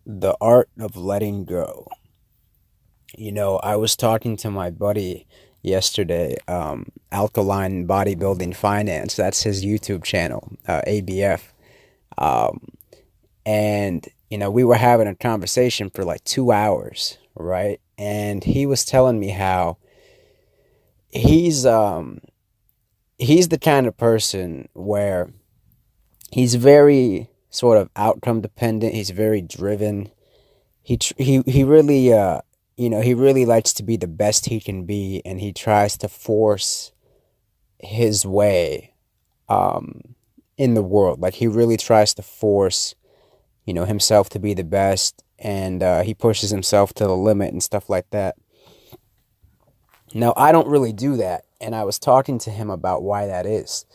The art of letting go. I was talking to my buddy yesterday, Alkaline Bodybuilding Finance. That's his YouTube channel, ABF. Um, and we were having a conversation for like 2 hours, right? And he was telling me how he's um he's the kind of person where he's very sort of outcome dependent. He's very driven. He really he really likes to be the best he can be, and he tries to force his way um in the world. Like, he really tries to force himself to be the best, and he pushes himself to the limit and stuff like that. Now, I don't really do that, and I was talking to him about why that is.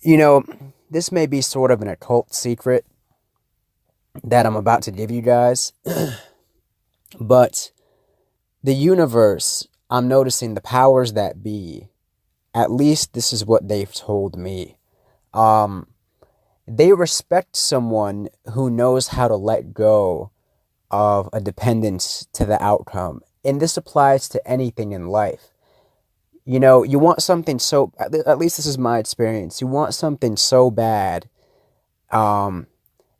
you know this may be sort of an occult secret that I'm about to give you guys. But the universe, I'm noticing the powers that be, at least this is what they've told me. They respect someone who knows how to let go of a dependence to the outcome. And this applies to anything in life. You want something so, at least this is my experience, you want something so bad, um,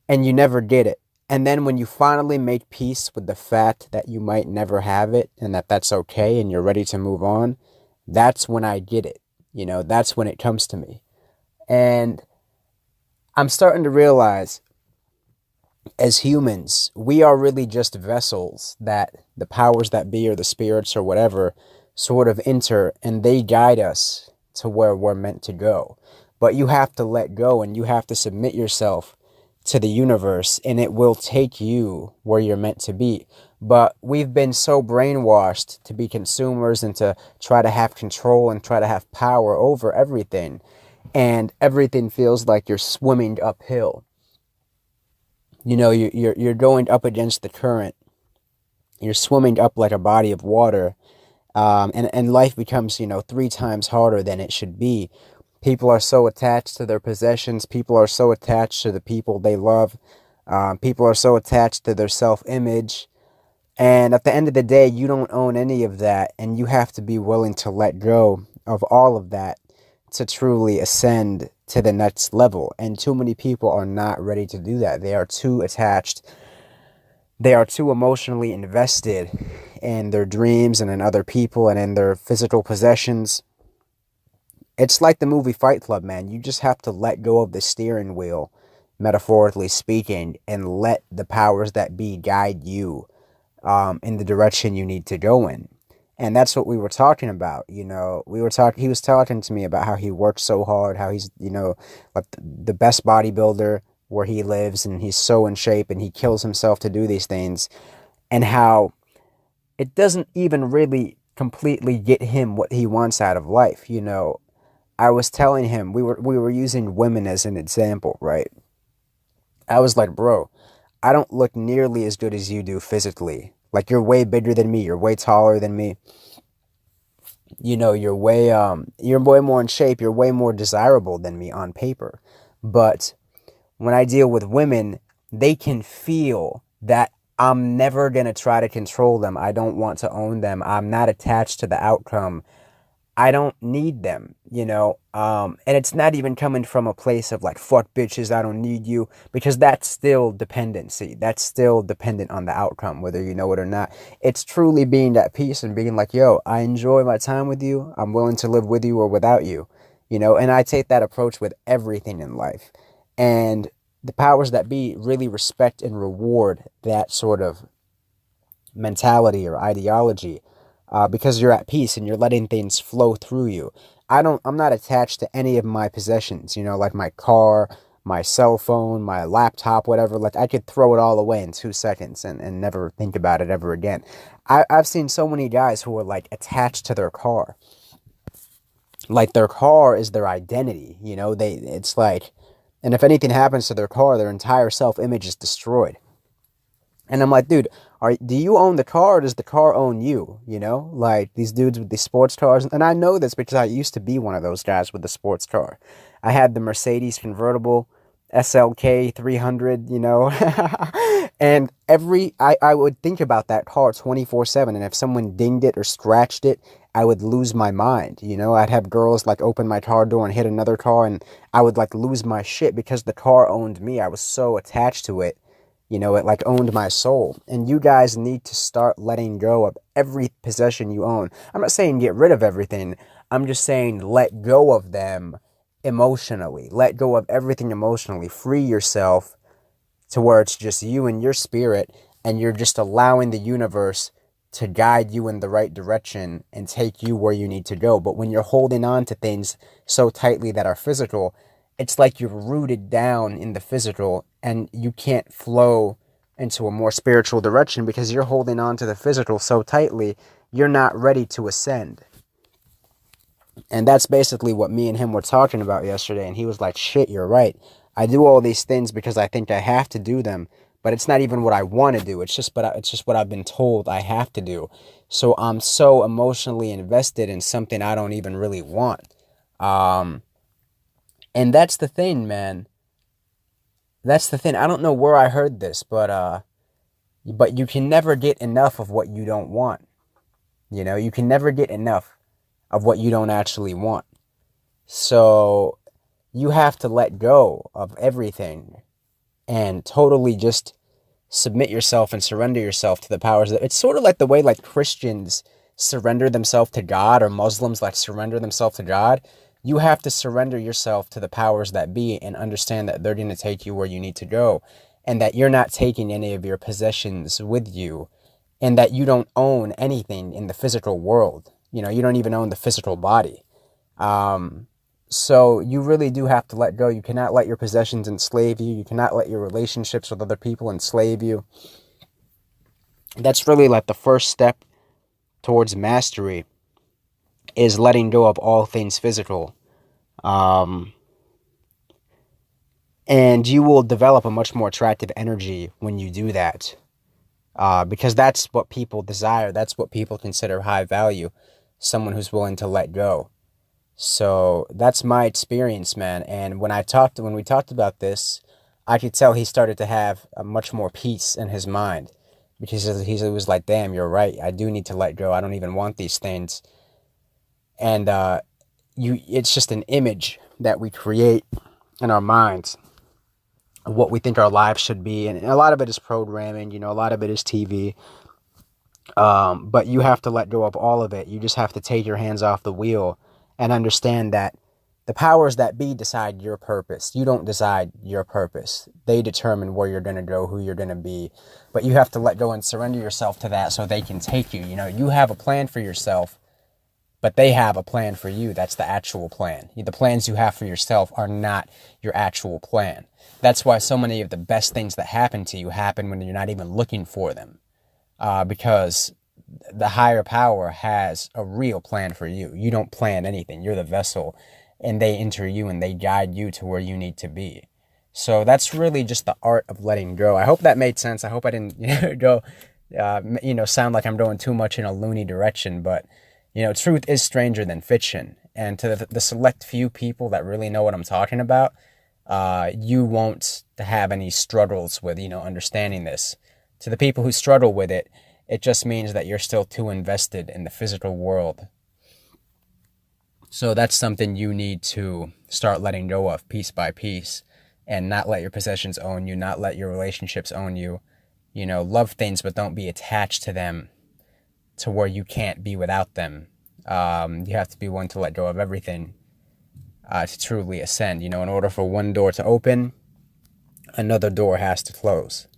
and you never get it. And then when you finally make peace with the fact that you might never have it, and that that's okay, and you're ready to move on, that's when I get it. That's when it comes to me. And I'm starting to realize, as humans, we are really just vessels that the powers that be, or the spirits or whatever, sort of enter, and they guide us to where we're meant to go. But you have to let go, and you have to submit yourself to the universe, and it will take you where you're meant to be. But we've been so brainwashed to be consumers and to try to have control and try to have power over everything. And everything feels like you're swimming uphill. You're going up against the current. You're swimming up like a body of water. And life becomes, 3 times harder than it should be. People are so attached to their possessions. People are so attached to the people they love. People are so attached to their self-image. And at the end of the day, you don't own any of that. And you have to be willing to let go of all of that to truly ascend to the next level. And too many people are not ready to do that. They are too attached. They are too emotionally invested in their dreams and in other people and in their physical possessions. It's like the movie Fight Club, man. You just have to let go of the steering wheel, metaphorically speaking, and let the powers that be guide you in the direction you need to go in. And that's what we were talking about. He was talking to me about how he works so hard, how he's, like the best bodybuilder where he lives, and he's so in shape, and he kills himself to do these things, and how it doesn't even really completely get him what he wants out of life. I was telling him, we were using women as an example, right? I was like, bro, I don't look nearly as good as you do physically. Like, you're way bigger than me, you're way taller than me. You're way more in shape, you're way more desirable than me on paper. But when I deal with women, they can feel that I'm never going to try to control them. I don't want to own them. I'm not attached to the outcome. I don't need them. And it's not even coming from a place of like, fuck bitches, I don't need you, because that's still dependency. That's still dependent on the outcome, whether you know it or not. It's truly being at peace and being like, yo, I enjoy my time with you. I'm willing to live with you or without you, and I take that approach with everything in life. And the powers that be really respect and reward that sort of mentality or ideology, because you're at peace and you're letting things flow through you. I'm not attached to any of my possessions, like my car, my cell phone, my laptop, whatever. Like, I could throw it all away in 2 seconds and never think about it ever again. I've seen so many guys who are like attached to their car. Like, their car is their identity, it's like, and if anything happens to their car, their entire self-image is destroyed. And I'm like, dude, do you own the car, or does the car own you? Like these dudes with these sports cars. And I know this because I used to be one of those guys with the sports car. I had the Mercedes convertible. SLK 300, you know. And I would think about that car 24/7. And if someone dinged it or scratched it, I would lose my mind. You know, I'd have girls like open my car door and hit another car, and I would like lose my shit because the car owned me. I was so attached to it. You know, it like owned my soul. And you guys need to start letting go of every possession you own. I'm not saying get rid of everything. I'm just saying let go of them emotionally. Let go of everything emotionally. Free yourself to where it's just you and your spirit, and you're just allowing the universe to guide you in the right direction and take you where you need to go. But when you're holding on to things so tightly that are physical, it's like you're rooted down in the physical and you can't flow into a more spiritual direction because you're holding on to the physical so tightly, you're not ready to ascend. And that's basically what me and him were talking about yesterday. And he was like, shit, you're right. I do all these things because I think I have to do them. But it's not even what I want to do. It's just what I've been told I have to do. So I'm so emotionally invested in something I don't even really want. And that's the thing, man. That's the thing. I don't know where I heard this, but you can never get enough of what you don't want. You know, you can never get enough of what you don't actually want. So you have to let go of everything and totally just submit yourself and surrender yourself to the powers that it's sort of like the way like Christians surrender themselves to God, or Muslims like surrender themselves to God. You have to surrender yourself to the powers that be and understand that they're going to take you where you need to go, and that you're not taking any of your possessions with you, and that you don't own anything in the physical world. You know, you don't even own the physical body. So you really do have to let go. You cannot let your possessions enslave you. You cannot let your relationships with other people enslave you. That's really like the first step towards mastery, is letting go of all things physical. And you will develop a much more attractive energy when you do that. Because that's what people desire. That's what people consider high value. Someone who's willing to let go. So that's my experience, man. And when we talked about this, I could tell he started to have a much more peace in his mind, because he was like, damn, you're right. I do need to let go. I don't even want these things. And it's just an image that we create in our minds of what we think our lives should be. And a lot of it is programming, you know, a lot of it is TV. But you have to let go of all of it. You just have to take your hands off the wheel and understand that the powers that be decide your purpose. You don't decide your purpose. They determine where you're going to go, who you're going to be. But you have to let go and surrender yourself to that so they can take you. You know, you have a plan for yourself, but they have a plan for you. That's the actual plan. The plans you have for yourself are not your actual plan. That's why so many of the best things that happen to you happen when you're not even looking for them. Because the higher power has a real plan for you. You don't plan anything. You're the vessel, and they enter you and they guide you to where you need to be. So that's really just the art of letting go. I hope that made sense. I hope I didn't go, sound like I'm going too much in a loony direction. But, truth is stranger than fiction. And to the select few people that really know what I'm talking about, you won't have any struggles with, understanding this. To the people who struggle with it, it just means that you're still too invested in the physical world. So that's something you need to start letting go of piece by piece, and not let your possessions own you, not let your relationships own you. Love things, but don't be attached to them to where you can't be without them. You have to be one to let go of everything to truly ascend. In order for one door to open, another door has to close.